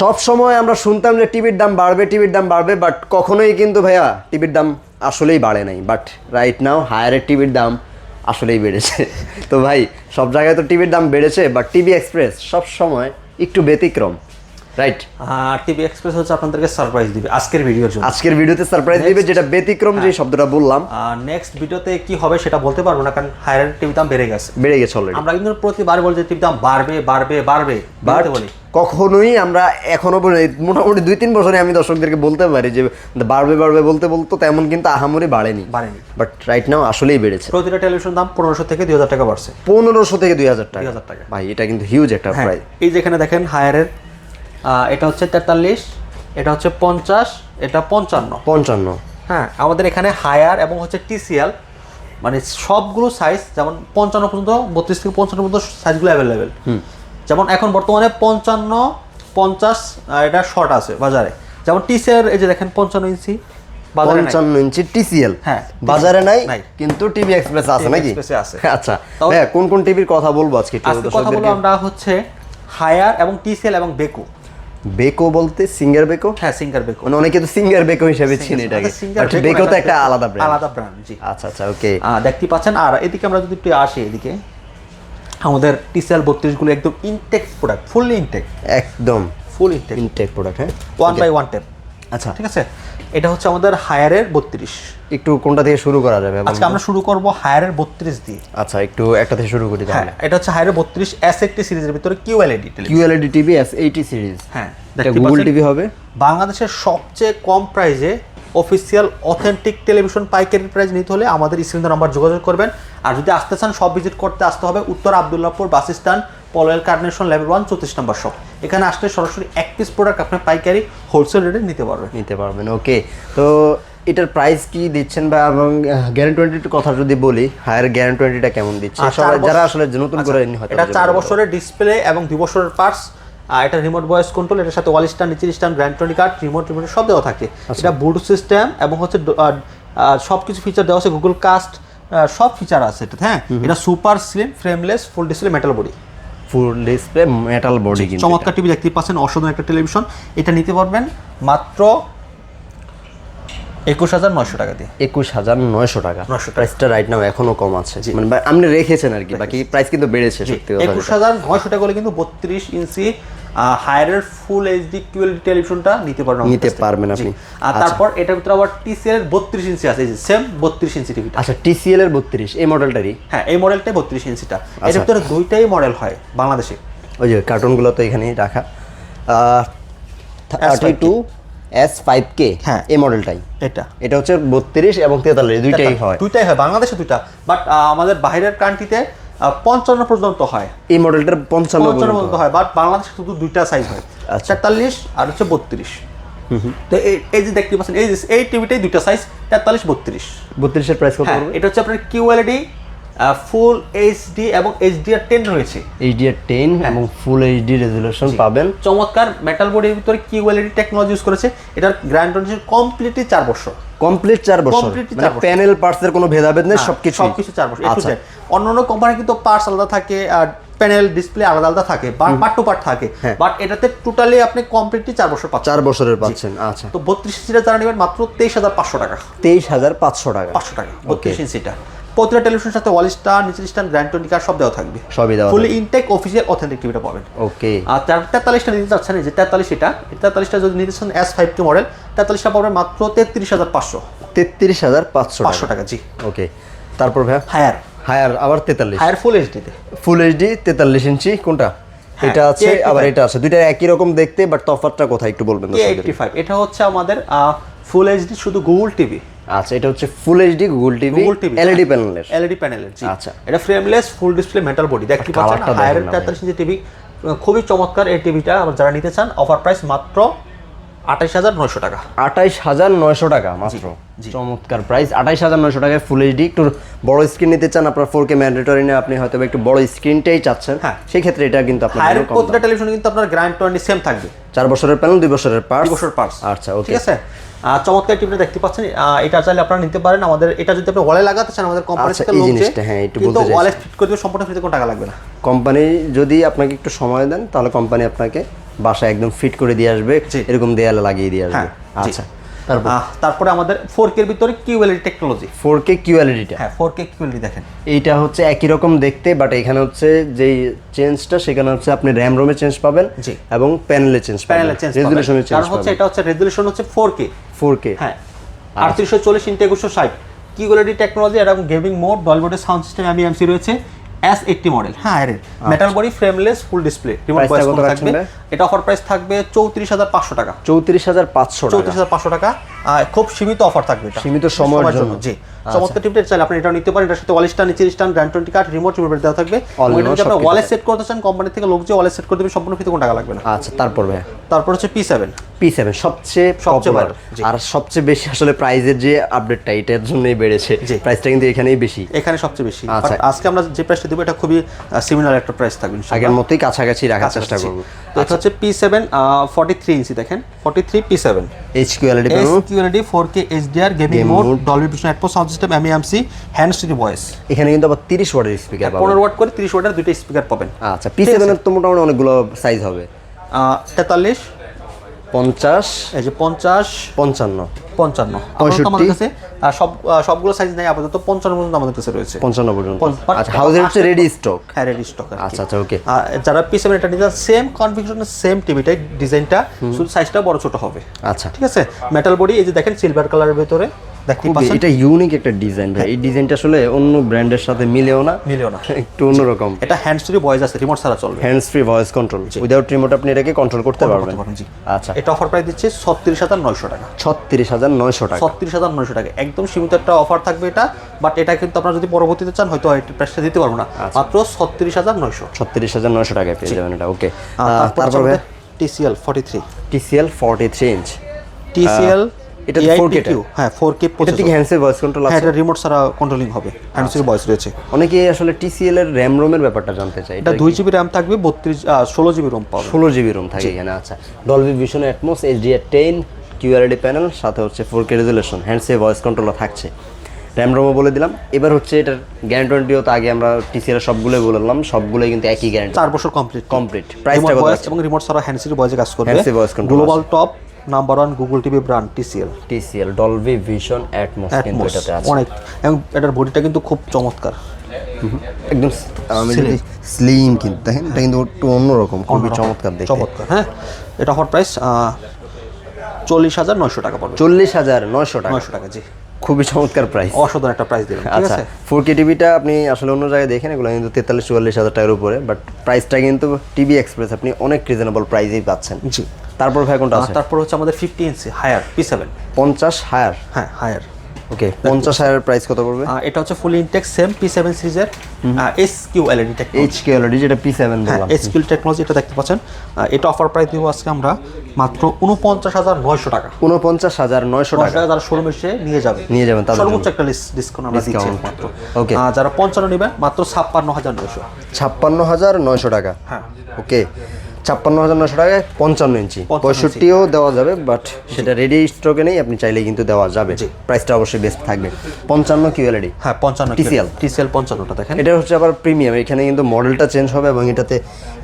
সব সময় আমরা শুনতাম যে টিভির দাম বাড়বে, বাট কখনোই কিন্তু ভাইয়া টিভির দাম আসলেই বাড়ে নাই। বাট রাইট নাও হায়ারের টিভির দাম আসলেই বেড়েছে। তো ভাই সব জায়গায় তো টিভির দাম বেড়েছে, বাট টিভি এক্সপ্রেস সব সময় একটু ব্যতিক্রম, রাইট? টিভি এক্সপ্রেস হচ্ছে আপনাদেরকে সারপ্রাইজ দিবে আজকের ভিডিওর জন্য। আজকের ভিডিওতে সারপ্রাইজ দিবে, যেটা ব্যতিক্রম যে শব্দটা বললাম। নেক্সট ভিডিওতে কি হবে সেটা বলতে পারবো না, কারণ হায়ারের টিভি দাম বেড়ে গেছে অলরেডি। আমরা কিন্তু প্রতিবার বলি যে টিভি দাম বাড়বে বলি, কখনোই আমরা এখনো মোটামুটি 2-3 বছরে আমি দর্শকদেরকে বলতে পারি যে বাড়বে বলতে তেমন কিন্তু আহামরি বাড়েনি। বাট রাইট নাও আসলেই বেড়েছে। প্রতিটা টেলিভিশন দাম 1500 থেকে 2000 টাকা বাড়ছে। 1500 থেকে 2000 টাকা। ভাই এটা কিন্তু হিউজ একটা প্রাইস। এই যেখানে দেখেন হায়ারের এটা হচ্ছে 43, এটা হচ্ছে 50, এটা 55। হ্যাঁ, আমাদের এখানে হায়ার এবং হচ্ছে টিসিএল মানে সবগুলো সাইজ, যেমন 55 পর্যন্ত, 32 থেকে 55 পর্যন্ত সাইজগুলো অ্যাভেলেবেল। যেমন এখন বর্তমানে 55, 50 এটা শর্ট আছে বাজারে। যেমন টিসিএল এই যে দেখেন 55 ইঞ্চি বাজারে, 55 ইঞ্চি টিসিএল হ্যাঁ বাজারে নাই, কিন্তু টিভি এক্সপ্রেস আছে নাকি? আচ্ছা ভাই কোন টিভির কথা বলবো আজকে? কথা বলবো আমরা হচ্ছে হায়ার এবং টিসিএল এবং বেকো বলতে সিঙ্গার বেকো। হ্যাঁ, সিঙ্গার বেকো, মানে অনেকে তো সিঙ্গার বেকো হিসেবে চিনে এটাকে, বাট বেকো তো একটা আলাদা ব্র্যান্ড। জি আচ্ছা ওকে, দেখতে পাচ্ছেন। আর এদিকে আমরা যদি একটু আসি, এদিকে আমাদের টিসিএল 32 গুলো একদম ইনটেক প্রোডাক্ট, ফুললি ইনটেক, একদম ফুল ইনটেক প্রোডাক্ট। হ্যাঁ, 1/1 টেপ। আচ্ছা ঠিক আছে, এটা হচ্ছে আমাদের হায়ারের 32। একটু কোনটা থেকে শুরু করা যাবে? আজকে আমরা শুরু করব হায়ারের 32 দিয়ে। আচ্ছা একটু একটা থেকে শুরু করি তাহলে। এটা হচ্ছে হায়ারের 32 S80 সিরিজের ভিতরে QLED টিভি S80 সিরিজ। হ্যাঁ, এটা গুগল টিভি হবে। বাংলাদেশের সবচেয়ে কম প্রাইসে অফিসিয়াল অথেন্টিক টেলিভিশন পাইকারি প্রাইস নিতে হলে আমাদের স্ক্রিনে নাম্বার যোগাযোগ করবেন। আর যদি আসতে চান সব ভিজিট করতে আসতে হবে উত্তর Abdullahpur bus stand, Polwel carnation level 1 34 নম্বর শপ। এখানে আসলে সরাসরি এক পিস প্রোডাক্ট আপনি পাইকারি হোলসেল রেটে নিতে পারবেন। ওকে, তো এটার প্রাইস কি দিচ্ছেন বা এবং গ্যারান্টি ওয়ারেন্টির কথা যদি বলি, হায়ার গ্যারান্টি ওয়ারেন্টিটা কেমন দিচ্ছে যারা আসলে নতুন করে হয়তো? এটা 4 বছরের ডিসপ্লে এবং 2 বছরের পার্টস। এটা রিমোট ভয়েস কন্ট্রোল, এটার সাথে ওয়াল স্ট্যান্ড, নিচের স্ট্যান্ড, গ্যারান্টি কার্ড, রিমোট সব দেওয়া থাকে। এটা ব্লুটুথ সিস্টেম এবং হচ্ছে সব কিছু ফিচার দেওয়া আছে, গুগল কাস্ট সব ফিচার আছে এটা। হ্যাঁ, এটা super slim frameless full display metal body, কিন্তু চমৎকার টিভি দেখতে পাচ্ছেন, অসাধারণ একটা টেলিভিশন। এটা নিতে পারবেন মাত্র 21900 টাকা দিয়ে। 21900 টাকা। প্রাইসটা রাইট নাও এখনো কম আছে, মানে আপনি রেখেছেন আর কি, বাকি প্রাইস কিন্তু বেড়েছে সত্যি কথা। 21900 টাকা হলে কিন্তু 32 ইঞ্চি হায়ারের ফুল এইচডি QLED টেলিভিশনটা নিতে পারবেন আপনি। আর তারপর এটার ভিতরে আবার TCL এর 32 ইঞ্চি আছে, এই যে সেম 32 ইঞ্চি টিভিটা। আচ্ছা, TCL এর 32 এই মডেলটারই? হ্যাঁ, এই মডেলটাই 32 ইঞ্চিটা। এর ভিতরে দুইটাই মডেল হয় বাংলাদেশে। ওই যে কার্টুনগুলো তো এখানেই রাখা। 32 S5K, হ্যাঁ এই মডেলটাই। এটা হচ্ছে 32 এবং 43 দুইটাই হয় বাংলাদেশে দুইটা, বাট আমাদের বাইরের কান্ট্রিতে 55 পর্যন্ত হয়। এই মডেলটার 55 পর্যন্ত হয়, বাট বাংলাদেশে শুধু দুইটা সাইজ হয়, 43 আর হচ্ছে 32। তো এই যে দেখতে পাচ্ছেন, এই টিভিটাই দুইটা সাইজ, 43 32 এর প্রাইস কত পড়বে? এটা হচ্ছে আপনার QLED ফুল এইচডি এবং HDR10 রয়েছে। HDR10 এবং ফুল HD রেজোলিউশন পাবেন। চমৎকার মেটাল বডির ভিতরে QLED টেকনোলজি ইউজ করেছে। এটার গ্যারান্টি হচ্ছে কমপ্লিটলি 4 বছর। কমপ্লিট 4 বছর, মানে প্যানেল পার্টসের কোনো ভেদাভেদ নেই, সবকিছু 4 বছর। অন্যান্য কোম্পানি কিন্তু পার্টস আলাদা থাকে আর প্যানেল ডিসপ্লে আলাদা থাকে, পার্ট টু পার্ট থাকে, বাট এটাতে টোটালি আপনি কমপ্লিটলি 4 বছর পাচ্ছেন। 4 বছরের পাচ্ছেন। আচ্ছা, তো 32 ইঞ্চিটা যারা নেবেন মাত্র 23500 টাকা। 23500 টাকা। 32 ইঞ্চিটা। প্রতিটা টেলিভিশনের সাথে ওয়াল স্টার, নিচের স্ট্যান্ড, গ্যারান্টি কার্ড সব দেওয়া থাকবে, সবই দেওয়া, ফুলি ইনটেক অফিশিয়াল অথেন্টিক টিভিটা পাবেন। ওকে, আর 43টা নিতে চাচ্ছেন, এই যে 43 এটা 43টা যদি নিতে চান S5K মডেল, 43টা পাবেন মাত্র 33500। 33500 টাকা। জি ওকে, তারপর ভাই হায়ার আবার 43, হায়ার ফুল এইচডি তে, ফুল এইচডি 43 ইঞ্চি কোনটা? এটা আছে আবার এটা আছে, দুইটা একই রকম দেখতে, বাট তফাৎটা কোথায় একটু বলবেন? 85 এটা হচ্ছে আমাদের ফুল এইচডি শুধু গুগল টিভি। আচ্ছা, এটা হচ্ছে full HD Google TV LED প্যানেলের। জি আচ্ছা, এটা frameless full display metal body দেখতে পাচ্ছেন। হায়ার 43 ইঞ্চি টিভি খুবই চমৎকার। এই টিভিটা যারা নিতে চান অফার প্রাইস মাত্র 28900 টাকা। 28900 টাকা মাত্র। চমৎকার প্রাইস। 28900 টাকায় ফুল এইচডি। একটু বড় স্ক্রিন নিতে চান, আপনার 4K ম্যান্ডেটরি না, আপনি হয়তো একটু বড় স্ক্রিনটাই চাচ্ছেন, সেই ক্ষেত্রে এটা কিন্তু আপনার প্রতিটা টেলিভিশন কিন্তু আপনার গ্যারান্টি সেম থাকবে। 4 বছরের প্যানেল, 2 বছরের পার্টস। আচ্ছা ওকে, ঠিক আছে। চমৎকার টিভিটা দেখতে পাচ্ছেন, এটা চাইলে আপনারা নিতে পারেন। আমাদের এটা যদি আপনি ওয়ালে লাগাতে চান, আমাদের কোম্পানি থেকে লোক কিন্তু ওয়ালে ফিট করে দিবে, সম্পূর্ণ ফ্রিতে কোনো টাকা লাগবে না। কোম্পানি যদি আপনাকে একটু সময় দেন, তাহলে কোম্পানি আপনাকে বাসায় একদম ফিট করে দিয়ে আসবে, জি। এরকম দেয়ালে লাগিয়ে দিয়ে আসবে। হ্যাঁ, জি। আচ্ছা, তারপর তারপরে আমাদের 4K এর ভিতরে কিউএলইডি টেকনোলজি। 4K কিউএলইডিটা, হ্যাঁ 4K কিউএলইডি দেখেন, এইটা হচ্ছে একই রকম দেখতে, বাট এখানে হচ্ছে যেই চেঞ্জটা সেখানে হচ্ছে আপনি র্যাম রোমে চেঞ্জ পাবেন জি। এবং প্যানেলে চেঞ্জ পাবেন, প্যানেলে চেঞ্জ রেজোলিউশনে চেঞ্জ কারণ হচ্ছে পাবেন। এটা হচ্ছে রেজোলিউশন হচ্ছে 4K। 4K, হ্যাঁ 3840 ইন্টু 2160 কিউএলইডি টেকনোলজি এবং gaming mode, Dolby sound system MEMC রয়েছে, S80 মডেল। হ্যাঁ আরে metal body, frameless, full display, remote প্রাইসটা ভয়েস কত কন্ট্রোল রাখছেন থাকবে। ভাই? এটা অফার প্রাইস থাকবে 34500 টাকা। 34500 টাকা, 34500 টাকা। খুব সীমিত অফার থাকবে এটা, সীমিত সময়ের জন্য। জি, চমৎকার টিপটের চাইলে আপনি এটা নিতে পারেন। এটার সাথে ওয়াল স্ট্যান্ড, নিচের স্ট্যান্ড, গ্র্যান্ড 20 কার্ড, রিমোট দেওয়া থাকবে। All in ওইটা all যদি আপনি সবকিছু ওয়ালে থাকবে। সেট করতে চান, কোম্পানি থেকে লোক যে ওয়ালে সেট করে দেবে, সম্পূর্ণ ফ্রিতে, কোনো টাকা লাগবে না। আচ্ছা, তারপর ভাই তারপর হচ্ছে P7। P7 সবচেয়ে পপুলার, ভালো, জি। আর সবচেয়ে বেশি আসলে প্রাইজের যে আপডেটটা এটার জন্যই বেড়েছে, জি। প্রাইসটা কিন্তু এখানেই বেশি, এখানে সবচেয়ে বেশি। আচ্ছা। But আজকে আমরা যে প্রাইসটা দেবো এটা খুবই সিমিলার একটা প্রাইস থাকবে ইনশাআল্লাহ। আগের মতোই কাছাকাছি রাখার চেষ্টা করব। তো এটা হচ্ছে P7 43 ইঞ্চি দেখেন, 43 P7 HQLED SQLED 4K HDR gaming mode, Dolby vision Atmos sound system, MEMC, hand free voice. এখানে কিন্তু আবার 30 ওয়াটের স্পিকার পাবেন, 15 ওয়াট করে 30 ওয়াটের দুইটা স্পিকার পাবেন। আচ্ছা, P7 এর তো মোটামুটি অনেকগুলো সাইজ হবে, 43, 50, এই যে 50, 55, 55 আপাতত আমাদের কাছে সবগুলো সাইজ নাই, আপাতত 55 পর্যন্ত আমাদের কাছে রয়েছে। 55 পর্যন্ত। But আচ্ছা, হাউজের হচ্ছে রেডি স্টক। হ্যাঁ রেডি স্টক। আচ্ছা আচ্ছা, ওকে। যারা P7 এটা নিতে সেম কনফিগারেশনের সেম টিভিটাই, ডিজাইনটা শুধু সাইজটা বড় ছোট হবে। আচ্ছা, ঠিক আছে। মেটাল বডি, এই যে দেখেন সিলভার কালারের ভিতরে দেখতে খুবই পাচ্ছেন, এটা ইউনিক একটা ডিজাইন ভাই, এই ডিজাইনটা আসলে অন্য ব্র্যান্ডের সাথে মিলেও না, মিলেও না। একটু অন্যরকম। এটা হ্যান্ড ফ্রি ভয়েস আছে, রিমোট ছাড়া চলবে। Hands free voice control, without remote আপনি এটাকে কন্ট্রোল করতে পারবেন। জি। আচ্ছা, এটা অফার প্রাইস দিচ্ছে 36900 টাকা। 36900 টাকা, 36900 টাকা, একদম সীমিত একটা অফার থাকবে এটা। বাট এটা কিন্তু আপনারা যদি পরবর্তীতে চান হয়তো এই প্রাইসটা দিতে পারবো না, মাত্র 36900। 36900 টাকায় পেয়ে যাবেন এটা, ওকে। তারপর TCL 43, TCL 43 ইঞ্চ, TCL এটা তো 4K টা? হ্যাঁ 4K এটা প্রসেসর। থেকে হ্যান্ডস ফ্রি ভয়েস কন্ট্রোল হ্যাঁ আছে? এটা রিমোট ছাড়া কন্ট্রোলিং হবে, হ্যান্ড ফ্রি ভয়েস রয়েছে। অনেকে আসলে TCL এর র্যাম রোমের ব্যাপারটা জানতে চায়, এটা 2GB RAM থাকবে, 16GB ROM পাবে। 16GB রোম থাকে এখানে। আচ্ছা, Dolby vision atoms, HDR10 QLED panel, সাথে হচ্ছে 4K resolution, hands free voice controller থাকছে। র্যাম রোমও বলে দিলাম। এবার হচ্ছে এটার গ্যারান্টিও তো আগে আমরা TCL এর সবগুলোই বললাম, সবগুলোই কিন্তু একই গ্যারান্টি, 4 বছর কমপ্লিট। প্রাইসটা কত ভয়েস আছে? এবং রিমোট ছাড়া হ্যান্ড ফ্রি ভয়েসে কাজ করবে। Hands free voice control global top number 1 Google TV brand TCL Dolby vision atoms কিন্তু এটাতে আছে। অনেক, এবং এটার বডিটা কিন্তু খুব চমৎকার, একদম স্লিম, কিন্তু দেখেন এটা কিন্তু একটু অন্যরকম, খুবই চমৎকার দেখতে। চমৎকার। হ্যাঁ এটা অফার প্রাইস 40900 টাকা পড়বে। 40900 টাকা, 900 টাকা, জি। খুবই চমৎকার প্রাইস। অসাধারণ একটা প্রাইস দিলেন, ঠিক আচ্ছা, আছে। 4K টিভিটা আপনি আসলে অন্য জায়গায় দেখেন, এগুলো কিন্তু 43-44 হাজার টাকার উপরে, বাট প্রাইসটা কিন্তু টিভি এক্সপ্রেস আপনি অনেক রিজনেবল প্রাইসেই পাচ্ছেন। জি। তারপর ভাই কোনটা আছে? তারপর হচ্ছে আমাদের 50 ইঞ্চি হায়ার P7। 50 হায়ার, হ্যাঁ হায়ার, ওকে। 50 হায়ার প্রাইস কত পড়বে? এটা হচ্ছে ফুলি ইনটেক সেম P7 সিরিজের SQLED টেকনোলজি। HQLED যেটা P7 বললাম, SQLED টেকনোলজি, এটা দেখতে পাচ্ছেন। এটা অফার প্রাইস দিব আজকে আমরা মাত্র 49900 টাকা। 49900 টাকা, যারা শোরুমে এসে নিয়ে যাবে তাদের সর্বোচ্চ একটা ডিসকাউন্ট আমরা দিচ্ছি মাত্র। ওকে। যারা 55 নেবেন মাত্র 56900। 56900 টাকা, হ্যাঁ ওকে। 56900 টাকায় 55 ইঞ্চি, 65ও দেওয়া যাবে, বাট সেটা রেডি স্টকে নেই, আপনি চাইলেই কিন্তু দেওয়া যাবে। প্রাইসটা অবশ্যই বেস্ট থাকবে। 55 QLED, হ্যাঁ 55 TCL 55টা দেখেন। এটা হচ্ছে আবার প্রিমিয়াম, এখানে কিন্তু মডেলটা চেঞ্জ হবে, এবং এটাতে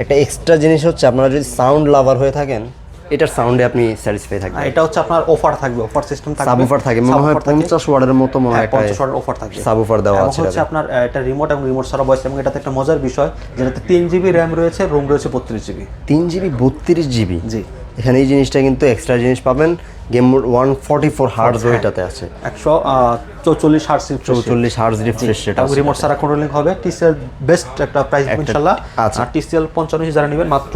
একটা এক্সট্রা জিনিস হচ্ছে, আপনারা যদি সাউন্ড লাভার হয়ে থাকেন, এটার সাউন্ডে আপনি স্যাটিসফাই থাকবেন। এটা হচ্ছে আপনার অফার থাকবে, অফার সিস্টেম থাকবে, সাবউফার থাকে মনে হয় 50 ওয়াটের মতো, মনে হয় 50 ওয়াটের অফার থাকবে, সাবউফার দেওয়া এবং আছে। হচ্ছে আপনার এটা রিমোট এবং রিমোট ছাড়া ভয়েস, এবং এটাতে একটা মজার বিষয় যেটাতে 3GB RAM রয়েছে, রোম রয়েছে 32GB। 3GB 32GB, জি। এখানে এই জিনিসটা কিন্তু এক্সট্রা জিনিস পাবেন। গেম মোড 144 হার্টজ ওইটাতে আছে, 144 হার্টজ, 44 হার্টজ রিফ্রেশ রেট আছে, রিমোট ছাড়া কন্ট্রোলিং হবে। TCL বেস্ট একটা প্রাইস ইনশাআল্লাহ। আচ্ছা। আর TCL 55 যারা নেবেন মাত্র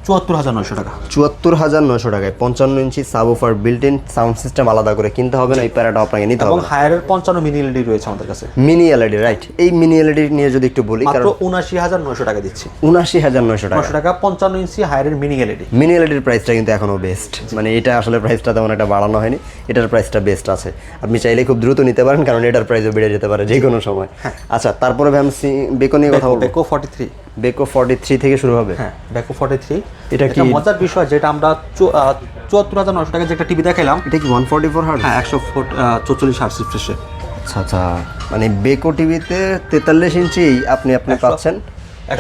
74900 টাকা। 74900 টাকায় 55 inch subwoofer, built in sound system আলাদা করে কিনতে হবে না, এই প্যারাটা আপনাকে নিতে এবং হবে। হায়ারের 55 মিনি এলইডি রয়েছে আমাদের কাছে, মিনি এলইডি, রাইট। এই মিনি এলইডি নিয়ে যদি একটু বলি, মাত্র কারণ 79900 টাকা দিচ্ছি। 79900 টাকা, 900 টাকা 55 ইঞ্চি হায়ারের মিনি এলইডি। মিনি এলইডির প্রাইসটা কিন্তু এখনো বেস্ট, মানে এটা আসলে প্রাইসটা তেমন একটা বাড়ানো হয়নি, এটার প্রাইসটা বেস্ট আছে। আপনি চাইলে খুব দ্রুত নিতে পারেন, কারণ এটার প্রাইসও বেড়ে যেতে পারে যে কোনো সময়। আচ্ছা, তারপরে ভ্যামসি বেকো নিয়ে কথা বলবো। বেকো 43, বেকো 43 থেকে শুরু হবে। হ্যাঁ বেকো 43। এটা কি মজার বিষয়, যেটা আমরা 74900 টাকা যে একটা টিভি দেখাইলাম, এটা কি 144 হার্টজ? হ্যাঁ 144 হার্টজ রিফ্রেশে। আচ্ছা আচ্ছা, মানে বেকো টিভিতে 43 ইঞ্চি আপনি পাচ্ছেন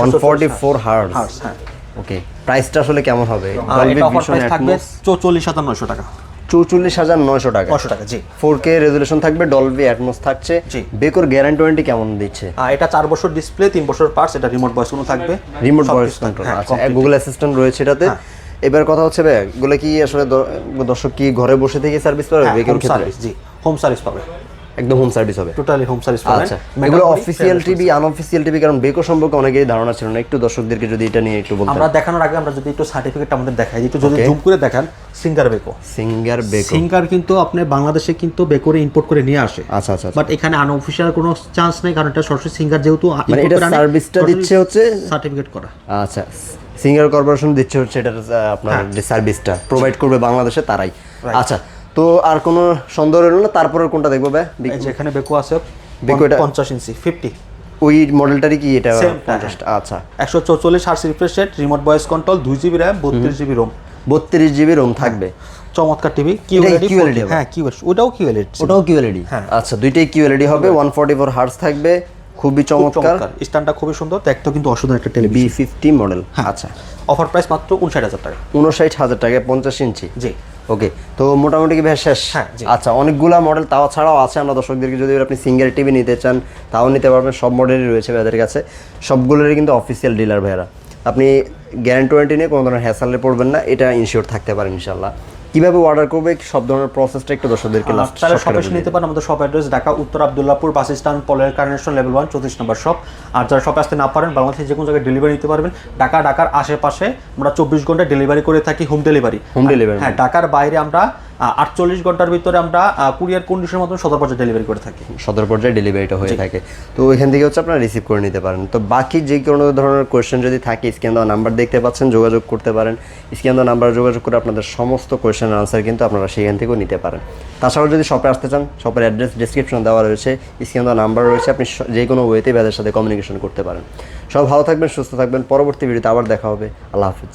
144 হার্টজ। হ্যাঁ ওকে, প্রাইসটা আসলে কেমন হবে? এটা অফার প্রাইস থাকবে 44,900 টাকা। 44,900 টাকা। 900 টাকা, জি। 4K রেজোলিউশন থাকবে, ডলবি অ্যাটমস থাকছে। জি। বেকোর গ্যারান্টি ওয়ারেন্টি কেমন দিচ্ছে? এটা 4 বছর ডিসপ্লে, 3 বছর পার্টস, এটা রিমোট ভয়েস কোনো থাকবে, রিমোট ভয়েস কন্ট্রোল। আচ্ছা, গুগল অ্যাসিস্ট্যান্ট রয়েছে এটাতে। এবার কথা হচ্ছে ভাই, এগুলো কি আসলে দর্শক কি ঘরে বসে থেকে সার্ভিস পাবে বেকোর ক্ষেত্রে? জি, হোম সার্ভিস পাবে, একদম হোম সার্ভিস হবে, টোটালি হোম সার্ভিস পাবেন। আচ্ছা, এগুলো অফিসিয়াল টিভি, আনঅফিসিয়াল টিভি, কারণ বেকো সম্পর্কে অনেকেরই ধারণা ছিল না, একটু দর্শকদেরকে যদি এটা নিয়ে একটু বলতেন। আমরা দেখানোর আগে আমরা যদি একটু সার্টিফিকেটটা আমাদের দেখাই, একটু যদি জুম করে দেখান। সিঙ্গার বেকো, সিঙ্গার কিন্তু আপনি বাংলাদেশে কিন্তু বেকোরে ইম্পোর্ট করে নিয়ে আসে। আচ্ছা আচ্ছা, বাট এখানে আনঅফিশিয়াল কোনো চান্স নেই, কারণ এটা সরাসরি সিঙ্গার যেহেতু মানে এটা সার্ভিসটা দিচ্ছে হচ্ছে সার্টিফিকেট করা। আচ্ছা, সিঙ্গার কর্পোরেশন দিচ্ছে হচ্ছে এটা আপনার যে সার্ভিসটা প্রোভাইড করবে বাংলাদেশে তারাই। আচ্ছা, তো আর কোনো সন্দেহ রইল না, তারপরে কোনটা দেখবো ভাই? যেখানে বেকো আছে বেকো, এটা 50 ইঞ্চি 50, ওই মডেলটারই কি এটা 50টা? আচ্ছা, 144 hertz refresh rate, remote voice control, 2GB RAM, 32GB ROM, 32GB ROM থাকবে। চমৎকার টিভি। QLED হবে? হ্যাঁ, ওটাও QLED, ওটাও QLED। আচ্ছা, দুইটাই QLED হবে, 144 হার্টজ থাকবে, খুবই চমৎকার। স্ট্যান্ডটা খুবই সুন্দর, দেখতে কিন্তু অসাধারণ একটা টেলিভিশন। B50 model. আচ্ছা, অফার প্রাইস মাত্র 59,000 টাকা। 59,000 টাকায় 50 ইঞ্চি। জি, ওকে, তো মোটামুটি কি ভাই শেষ? হ্যাঁ, জি। আচ্ছা, অনেকগুলা মডেল তাও ছাড়াও আছে, আমরা দর্শকদেরকে যদি আপনি সিঙ্গেল টিভি নিতে চান তাও নিতে পারবেন, সব মডেলই রয়েছে ভাইদের কাছে, সবগুলোরই কিন্তু অফিসিয়াল ডিলার ভাইরা। আপনি গ্যারান্টি ওয়ারেন্টি নিয়ে কোনো ধরনের হ্যাসেলে পড়বেন না, এটা ইনশিওর থাকতে পারেন ইনশাল্লাহ। কিভাবে অর্ডার করবে, সব ধরনের প্রসেসটা একটু দর্শকদেরকে লাস্ট তারা শপে এসে নিতে পারেন। আমাদের শপ অ্যাড্রেস ঢাকা উত্তর আব্দুল্লাহপুর বাস স্ট্যান্ড, পলের কারণেশন, লেভেল 1, 34 নম্বর শপ। আর যারা শপে আসতে না পারেন, বাংলাদেশের যে কোনো জায়গায় ডেলিভারি নিতে পারবেন। ঢাকার আশেপাশে আমরা 24 ঘন্টা ডেলিভারি করে থাকি, হোম ডেলিভারি। হ্যাঁ, ঢাকার বাইরে আমরা 48 ঘন্টার ভিতরে আমরা কুরিয়ার কন্ডিশনের মাধ্যমে সদর পর্যায়ে ডেলিভারি করে থাকি। সদর পর্যায়ে ডেলিভারিটা হয়ে থাকে, তো এখান থেকে হচ্ছে আপনারা রিসিভ করে নিতে পারেন। তো বাকি যে কোনো ধরনের কোয়েশ্চেন যদি থাকে, স্ক্যান দেওয়া নাম্বার দেখতে পাচ্ছেন, যোগাযোগ করতে পারেন। স্ক্যান দেওয়া নাম্বার যোগাযোগ করে আপনাদের সমস্ত কোয়েশ্চেনের আনসার কিন্তু আপনারা সেখান থেকেও নিতে পারেন। তাছাড়াও যদি শপে আসতে চান, শপের অ্যাড্রেস ডিসক্রিপশন দেওয়া রয়েছে, স্ক্যান দেওয়া নাম্বার রয়েছে, আপনি যে কোনো ওয়েতে তাদের সাথে কমিউনিকেশন করতে পারেন। সব ভালো থাকবেন, সুস্থ থাকবেন, পরবর্তী ভিডিওতে আবার দেখা হবে। আল্লাহ হাফিজ।